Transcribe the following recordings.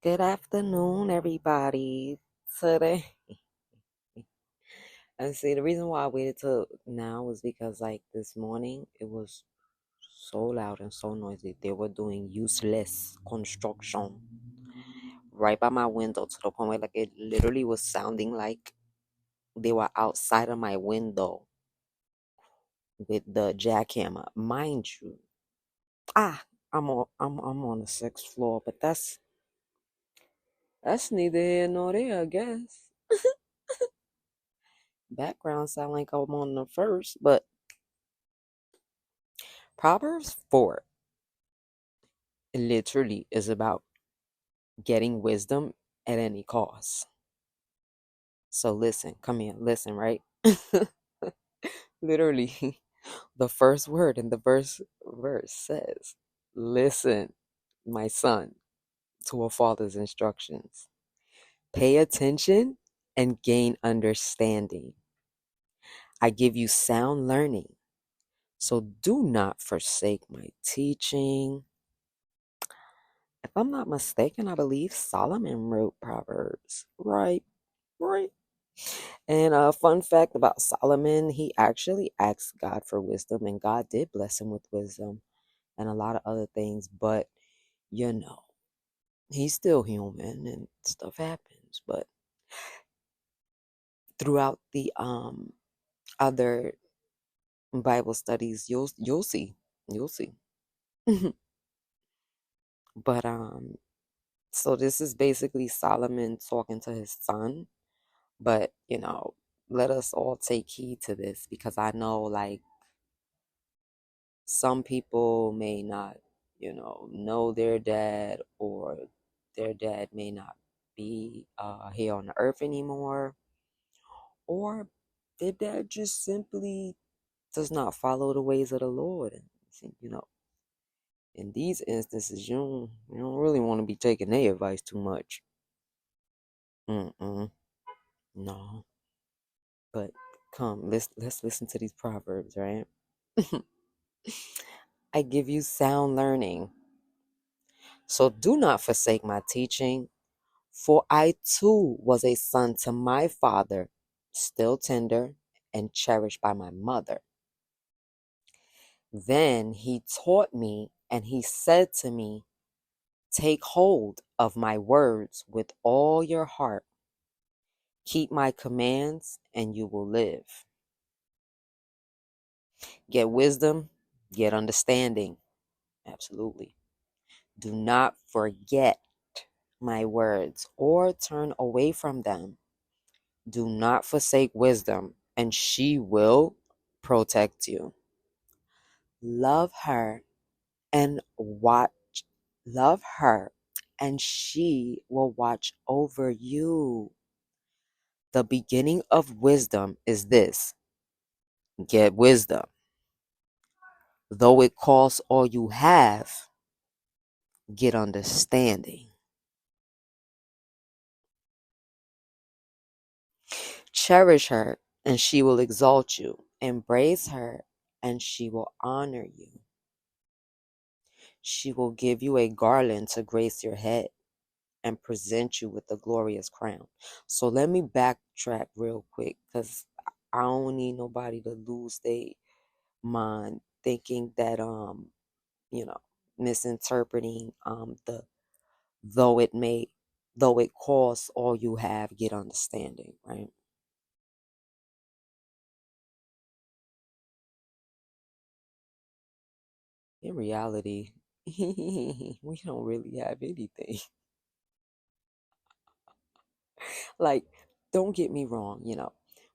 Good afternoon, everybody. Today, and see, the reason why I waited till now was because, like, this morning it was so loud and so noisy. They were doing useless construction right by my window to the point where, like, it literally was sounding like they were outside of my window with the jackhammer. Mind you, ah, I'm on the sixth floor, but that's neither here nor there, I guess. Background sound like I'm on the first, but Proverbs 4 literally is about getting wisdom at any cost. So listen, come here, listen, right? Literally, the first word in the verse says, "Listen, my son, to a father's instructions. Pay attention and gain understanding. I give you sound learning, so do not forsake my teaching." If I'm not mistaken, I believe Solomon wrote Proverbs. Right, right. And a fun fact about Solomon, he actually asked God for wisdom, and God did bless him with wisdom and a lot of other things. But you know, he's still human, and stuff happens. But throughout the other Bible studies, you'll see. But so this is basically Solomon talking to his son. But let us all take heed to this, because I know, like, some people may not, know their dad, or their dad may not be here on the earth anymore, or their dad just simply does not follow the ways of the Lord. And in these instances, you don't really want to be taking their advice too much. Mm-mm, no. But come, let's listen to these proverbs, right? I give you sound learning, so do not forsake my teaching. For I too was a son to my father, still tender and cherished by my mother. Then he taught me, and he said to me, take hold of my words with all your heart. Keep my commands, and you will live. Get wisdom, get understanding. Absolutely. Do not forget my words or turn away from them. Do not forsake wisdom, and she will protect you. Love her and watch. Love her, and she will watch over you. The beginning of wisdom is this: get wisdom. Though it costs all you have, get understanding. Cherish her, and she will exalt you. Embrace her, and she will honor you. She will give you a garland to grace your head and present you with a glorious crown. So let me backtrack real quick, because I don't need nobody to lose their mind thinking that you know misinterpreting the though it may though it costs all you have, get understanding, right? In reality, we don't really have anything. Like, don't get me wrong,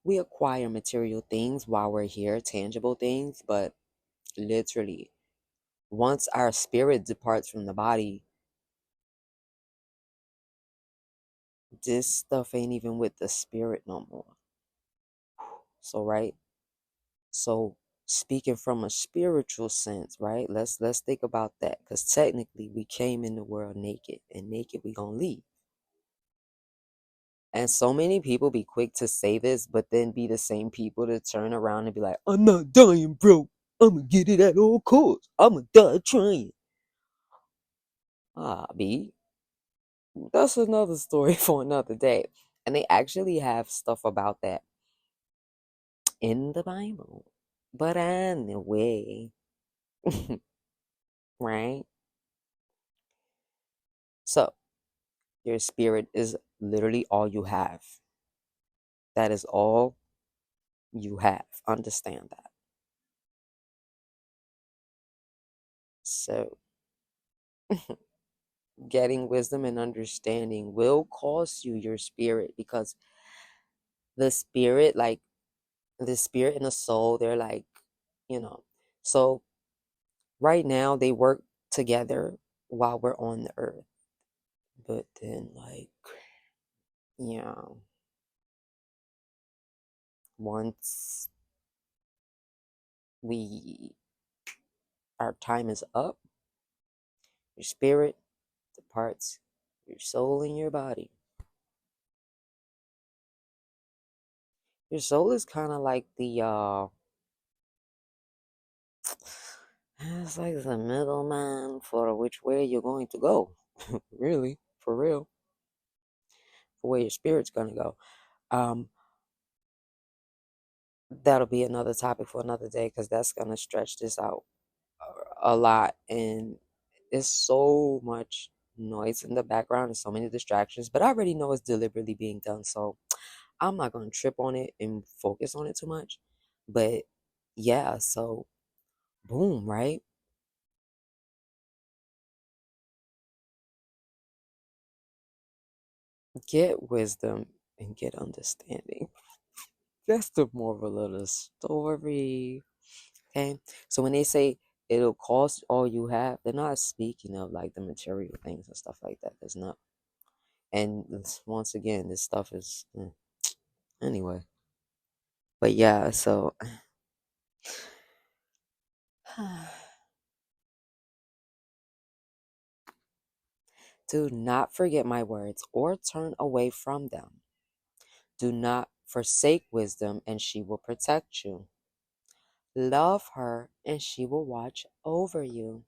we acquire material things while we're here, tangible things, but literally, once our spirit departs from the body, this stuff ain't even with the spirit no more. So, right? So, speaking from a spiritual sense, right? Let's think about that, because technically we came in the world naked, and naked we gonna leave. And so many people be quick to say this, but then be the same people to turn around and be like, I'm not dying, bro. I'm gonna get it at all costs. I'm gonna die trying. Ah, B. that's another story for another day. And they actually have stuff about that in the Bible. But anyway, right? So, your spirit is literally all you have. That is all you have. Understand that. So, getting wisdom and understanding will cost you your spirit because the spirit, like the spirit and the soul, they're like, you know. So, right now, they work together while we're on the earth. But then, like, yeah, once we our time is up, your spirit departs your soul and your body. Your soul is kind of like the it's like the middleman for which way you're going to go. Really, for real, for where your spirit's gonna go. Um, that'll be another topic for another day because that's gonna stretch this out a lot, and it's so much noise in the background and so many distractions. But I already know it's deliberately being done, so I'm not gonna trip on it and focus on it too much. But yeah, so boom, right? Get wisdom and get understanding. That's the moral of the story. Okay. So when they say it'll cost all you have, they're not speaking of like the material things and stuff like that. There's not. And once again, this stuff is anyway. But yeah, so do not forget my words or turn away from them. Do not forsake wisdom, and she will protect you. Love her, and she will watch over you.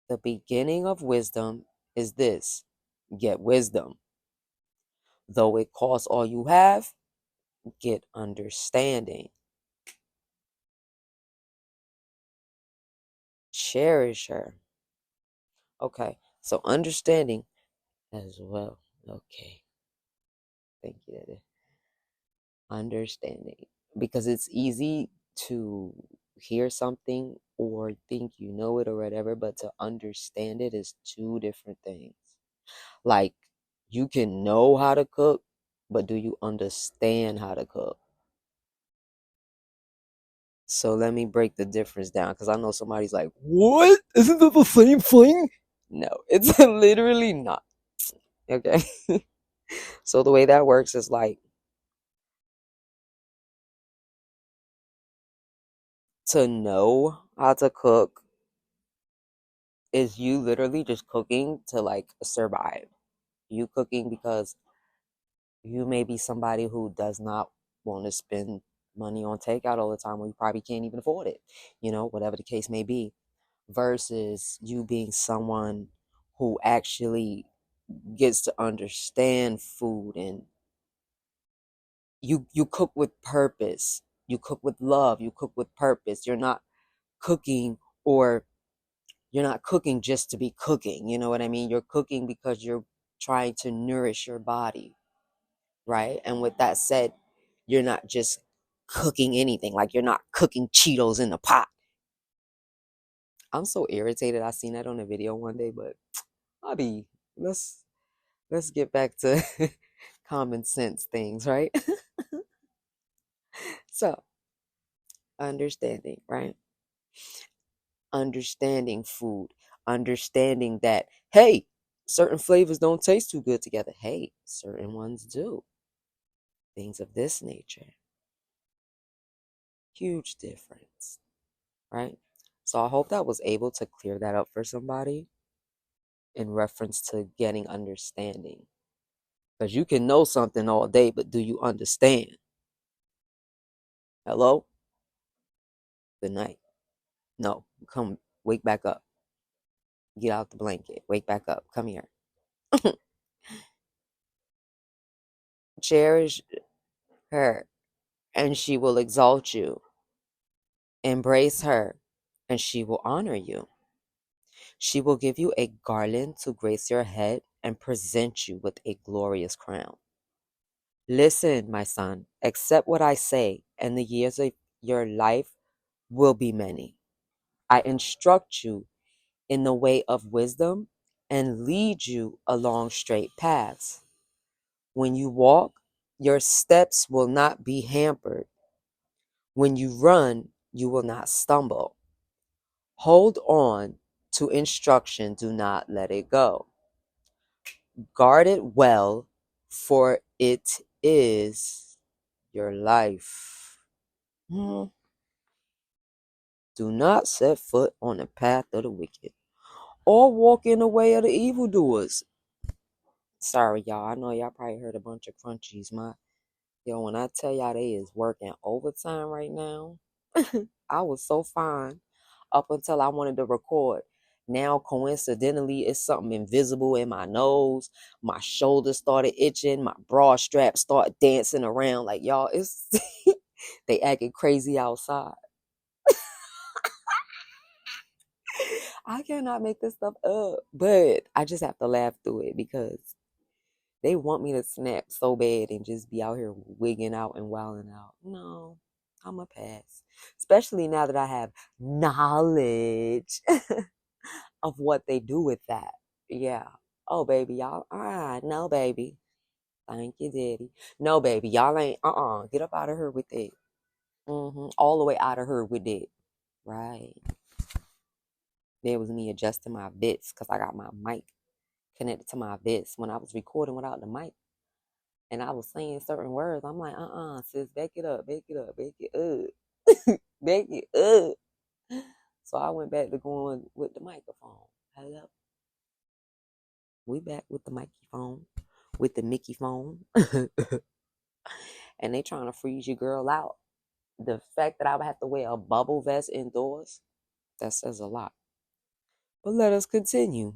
The beginning of wisdom is this: get wisdom. Though it costs all you have, get understanding. Cherish her. Okay, so understanding as well. Okay, thank you, Daddy. Understanding. Because it's easy to hear something or think you know it or whatever, but to understand it is two different things. Like, you can know how to cook, but do you understand how to cook? So let me break the difference down because I know somebody's like, what? Isn't that the same thing? No, it's literally not. Okay. So the way that works is like to know how to cook is you literally just cooking to like survive. You cooking because you may be somebody who does not want to spend money on takeout all the time, or you probably can't even afford it, whatever the case may be, versus you being someone who actually gets to understand food, and you cook with purpose, you cook with love, you cook with purpose. Cooking or you're not cooking just to be cooking, you know what I mean? You're cooking because you're trying to nourish your body, right? And with that said, you're not just cooking anything, like you're not cooking Cheetos in the pot. I'm so irritated. I seen that on a video one day, but I'll be let's get back to common sense things, right? So, understanding, right? Understanding food, understanding that, hey, certain flavors don't taste too good together. Hey, certain ones do. Things of this nature. Huge difference, right? So I hope that was able to clear that up for somebody in reference to getting understanding. Because you can know something all day, but do you understand? Hello? Good night. No, come, wake back up. Get out the blanket. Wake back up. Come here. Cherish her, and she will exalt you. Embrace her, and she will honor you. She will give you a garland to grace your head and present you with a glorious crown. Listen, my son, accept what I say, and the years of your life will be many. I instruct you in the way of wisdom and lead you along straight paths. When you walk, your steps will not be hampered. When you run, you will not stumble. Hold on to instruction, do not let it go. Guard it well, for it is your life. Do not set foot on the path of the wicked, or walk in the way of the evildoers. Sorry, y'all. I know y'all probably heard a bunch of crunchies. When I tell y'all they is working overtime right now, I was so fine up until I wanted to record. Now, coincidentally, it's something invisible in my nose. My shoulders started itching. My bra strap started dancing around. Like, y'all, it's they acting crazy outside. I cannot make this stuff up, but I just have to laugh through it because they want me to snap so bad and just be out here wigging out and wilding out. No, I'm a pass. Especially now that I have knowledge of what they do with that. Yeah. Oh, baby, y'all. No, baby. Thank you, Daddy. No, baby, y'all ain't. Get up out of here with it. All the way out of her with it. Right. There was me adjusting my bits because I got my mic connected to my bits when I was recording without the mic. And I was saying certain words. I'm like, sis, back it up, back it up, back it up, back it up. So I went back to going with the microphone. Hello. We back with the microphone, with the Mickey phone. And they trying to freeze your girl out. The fact that I would have to wear a bubble vest indoors, that says a lot. But let us continue.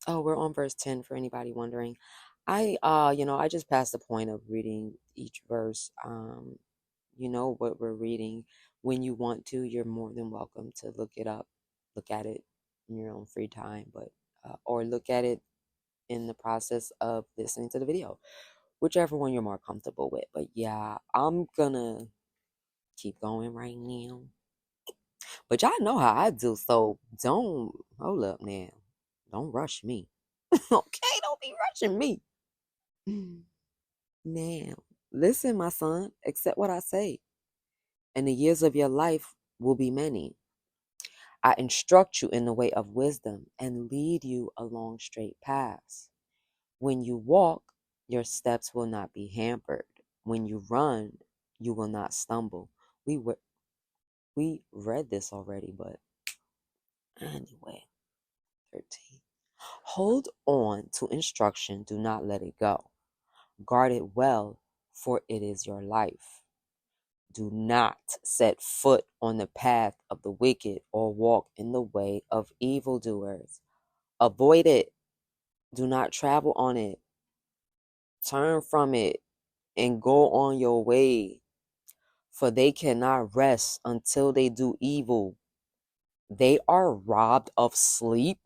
Oh, we're on verse 10 for anybody wondering. I just passed the point of reading each verse. You know what we're reading. When you want to, you're more than welcome to look it up, look at it in your own free time, but or look at it in the process of listening to the video, whichever one you're more comfortable with. But yeah, I'm gonna keep going right now. But y'all know how I do, so don't hold up now. Don't rush me. Okay, don't be rushing me. Now, listen, my son, accept what I say, and the years of your life will be many. I instruct you in the way of wisdom and lead you along straight paths. When you walk, your steps will not be hampered. When you run, you will not stumble. We read this already, but anyway, 13. Hold on to instruction, do not let it go. Guard it well, for it is your life. Do not set foot on the path of the wicked or walk in the way of evildoers. Avoid it. Do not travel on it. Turn from it and go on your way, for they cannot rest until they do evil. They are robbed of sleep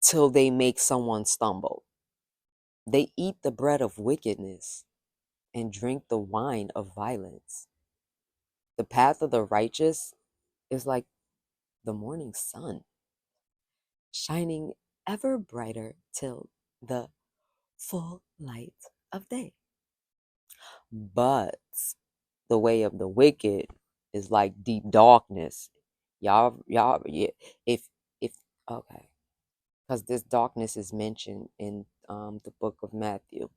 till they make someone stumble. They eat the bread of wickedness and drink the wine of violence. The path of the righteous is like the morning sun, shining ever brighter till the full light of day. But the way of the wicked is like deep darkness. Yeah, if okay, because this darkness is mentioned in the book of Matthew,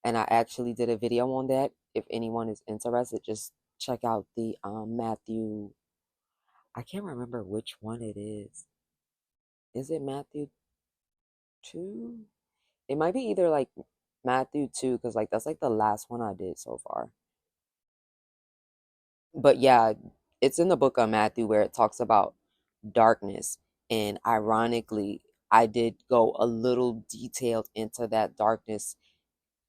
and I actually did a video on that. If anyone is interested, just check out the Matthew. I can't remember which one it is. Is it Matthew 2? It might be either like Matthew 2, because like that's like the last one I did so far. But yeah, it's in the book of Matthew where it talks about darkness. And ironically, I did go a little detailed into that darkness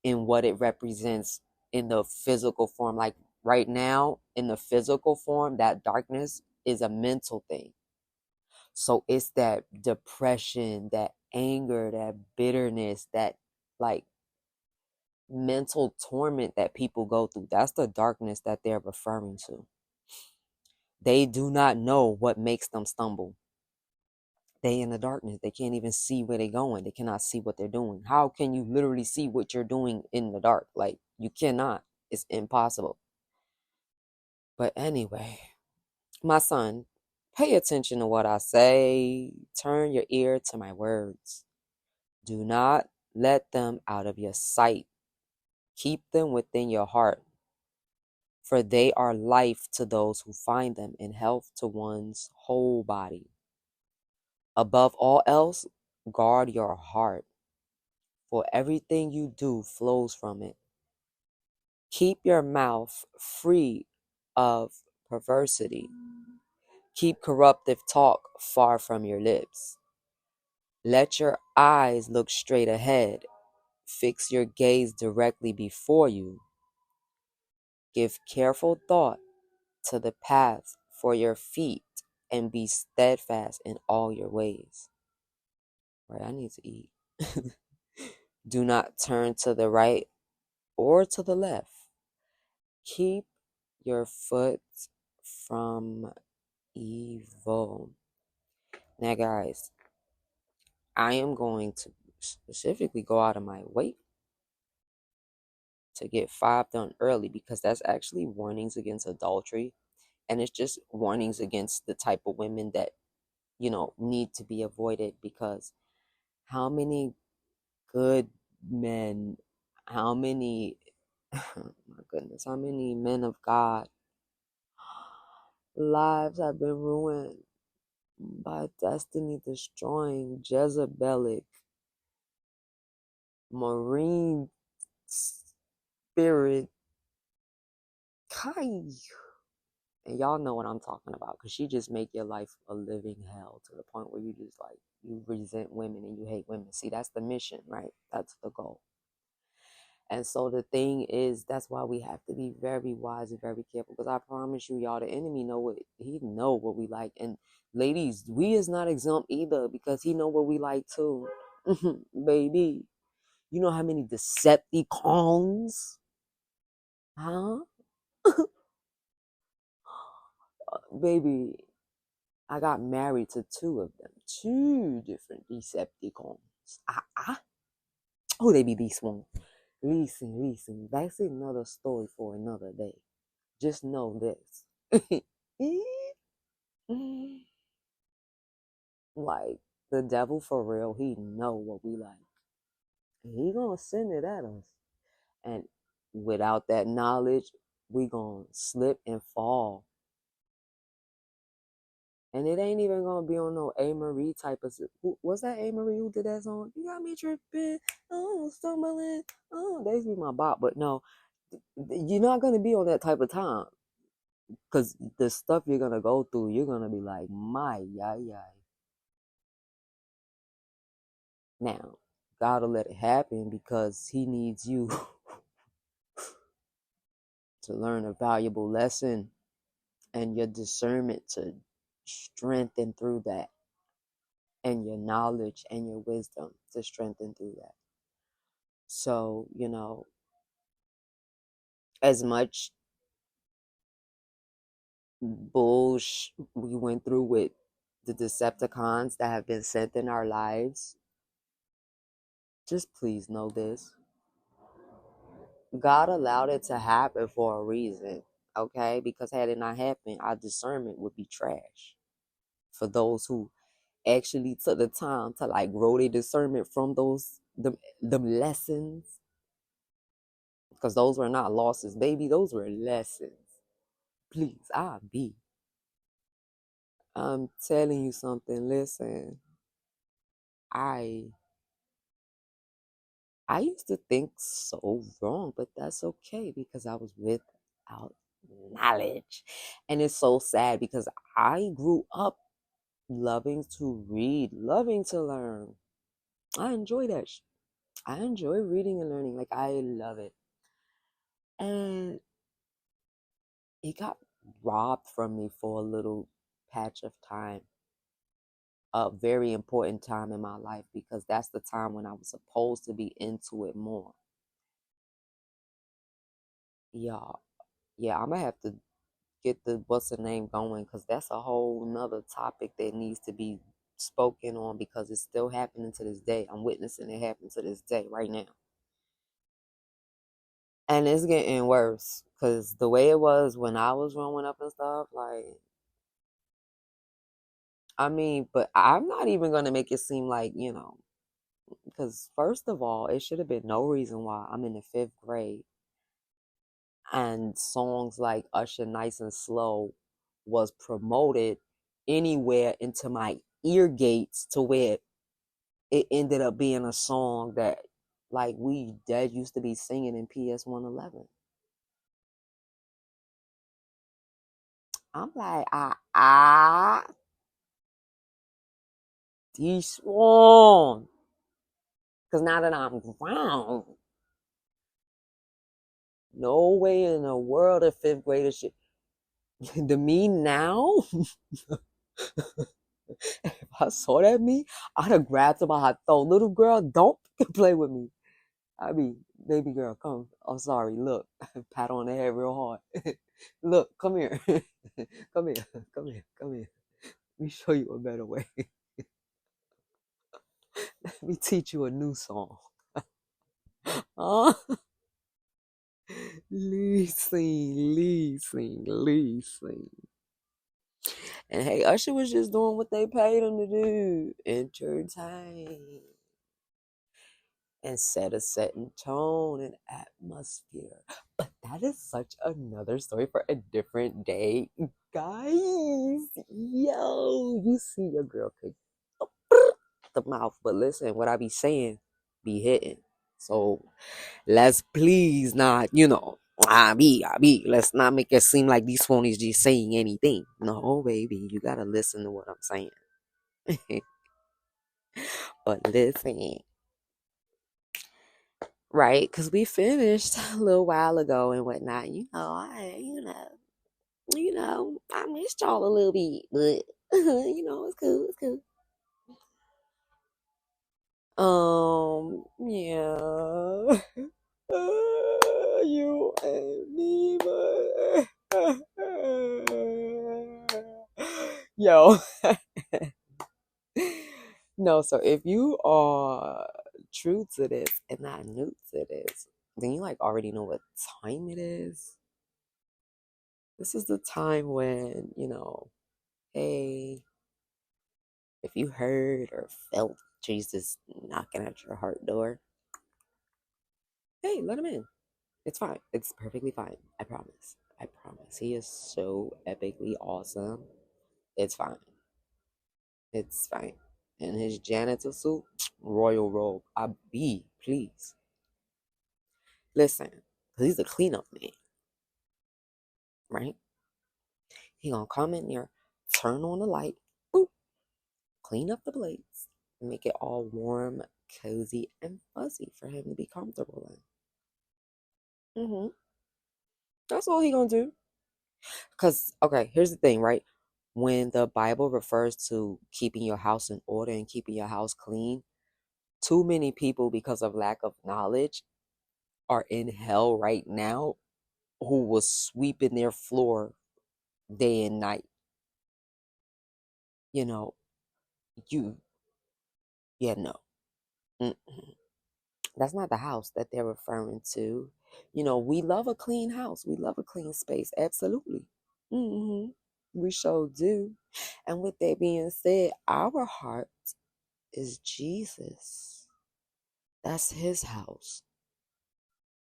in what it represents in the physical form. Like right now, in the physical form, that darkness is a mental thing. So it's that depression, that anger, that bitterness, that like mental torment that people go through. That's the darkness that they're referring to. They do not know what makes them stumble. They in the darkness. They can't even see where they're going. They cannot see what they're doing. How can you literally see what you're doing in the dark? Like you cannot. It's impossible. But anyway, my son, pay attention to what I say. Turn your ear to my words. Do not let them out of your sight. Keep them within your heart, for they are life to those who find them and health to one's whole body. Above all else, guard your heart, for everything you do flows from it. Keep your mouth free of perversity. Keep corruptive talk far from your lips. Let your eyes look straight ahead. Fix your gaze directly before you. Give careful thought to the path for your feet and be steadfast in all your ways. Right, I need to eat. Do not turn to the right or to the left. Keep your foot from evil. Now, guys, I am going to specifically go out of my way to get 5 done early because that's actually warnings against adultery. And it's just warnings against the type of women that, need to be avoided because how many good men, how many, my goodness, how many men of God lives have been ruined by destiny destroying Jezebelic marine spirit Kai. And y'all know what I'm talking about because she just make your life a living hell to the point where you just like you resent women and you hate women. See, that's the mission, right? That's the goal. And so the thing is, that's why we have to be very wise and very careful. Because I promise you, y'all, the enemy know what we like. And ladies, we is not exempt either because he know what we like too. Baby, you know how many Decepticons? Huh? Baby, I got married to 2 of them. 2 different Decepticons. Oh, they be these ones. Listen. That's another story for another day. Just know this. Like, the devil for real, he know what we like. He gonna send it at us. And without that knowledge, we gonna slip and fall. And it ain't even gonna be on no A. Marie type of. Was that A. Marie who did that song? You got me tripping, oh, stumbling, oh, that's be my bop. But no, you're not gonna be on that type of time. Because the stuff you're gonna go through, you're gonna be like, my, yay. Now, God will let it happen because He needs you to learn a valuable lesson and your discernment to strengthen through that, and your knowledge and your wisdom to strengthen through that. So, as much bullshit we went through with the Decepticons that have been sent in our lives, just please know this. God allowed it to happen for a reason, okay? Because had it not happened, our discernment would be trash. For those who actually took the time to like grow their discernment from them lessons, because those were not losses, baby. Those were lessons. Please, I'm telling you something. Listen, I I used to think so wrong, but that's okay because I was without knowledge. And it's so sad because I grew up loving to read, loving to learn. I enjoy that. I enjoy reading and learning. Like, I love it. And it got robbed from me for a little patch of time, a very important time in my life, because that's the time when I was supposed to be into it more. Yeah, yeah, I'm gonna have to get the what's the name going, because that's a whole nother topic that needs to be spoken on, because it's still happening to this day. I'm witnessing it happen to this day right now. And it's getting worse, because the way it was when I was growing up and stuff, like, I mean, but I'm not even going to make it seem like, because first of all, it should have been no reason why I'm in the fifth grade and songs like Usher Nice and Slow was promoted anywhere into my ear gates, to where it ended up being a song that, like, we dad used to be singing in PS 111. I'm like, Deshaun. Because now that I'm grown, no way in the world a fifth grader should. The me now, if I saw that me, I'd have grabbed him by her throat. Little girl, don't play with me. I mean, baby girl, come. I'm sorry. Look, pat on the head real hard. Look, come here. Come here. Come here. Come here. Let me show you a better way. Let me teach you a new song. Huh? Lead sing, lead sing, lead sing. And hey, Usher was just doing what they paid him to do, entertain and set a certain tone and atmosphere. But that is such another story for a different day. Guys, yo, you see your girl could the mouth, but listen, what I be saying be hitting. So let's please not, let's not make it seem like these phonies just saying anything. No, baby, you gotta listen to what I'm saying. But listen, right? Because we finished a little while ago and whatnot. I missed y'all a little bit, but it's cool. It's cool. Yeah. You and me, but yo. No, so if you are true to this and not new to this, then you like already know what time it is. This is the time when, hey, if you heard or felt Jesus knocking at your heart door, hey, let him in. It's fine. It's perfectly fine. I promise. I promise. He is so epically awesome. It's fine. It's fine. And his janitor suit, royal robe. I be, please. Listen, because he's a cleanup man, right? He gonna come in there, turn on the light, boop, clean up the plates, and make it all warm, cozy, and fuzzy for him to be comfortable in. That's all he gonna do. Because, okay, here's the thing, right? When the Bible refers to keeping your house in order and keeping your house clean, too many people, because of lack of knowledge, are in hell right now who was sweeping their floor day and night. You know, you, yeah, no. Mm-mm. That's not the house that they're referring to. We love a clean house. We love a clean space. Absolutely. hmm We sure do. And with that being said, our heart is Jesus. That's his house.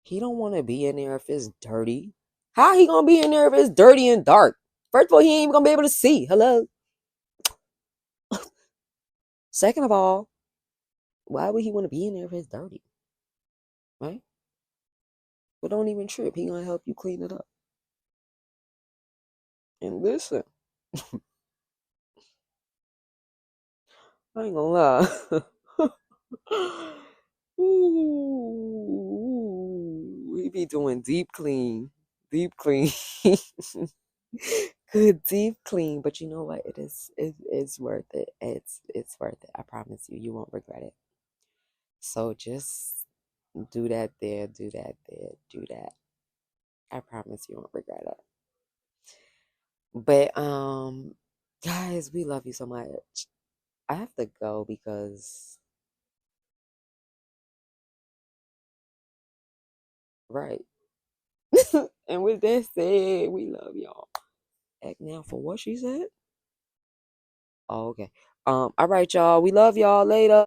He don't want to be in there if it's dirty. How he gonna be in there if it's dirty and dark? First of all, he ain't even gonna be able to see. Hello. Second of all, why would he want to be in there if it's dirty? Right? But don't even trip. He gonna help you clean it up. And listen, I ain't gonna lie. Ooh, we be doing deep clean, deep clean, good deep clean. But you know what? It's worth it. It's worth it. I promise you, you won't regret it. So just do that there, do that there, do that. I promise you won't regret it. But guys, we love you so much. I have to go because right. And with that said, we love y'all. Act now for what she said. Oh, okay. All right, y'all. We love y'all. Later.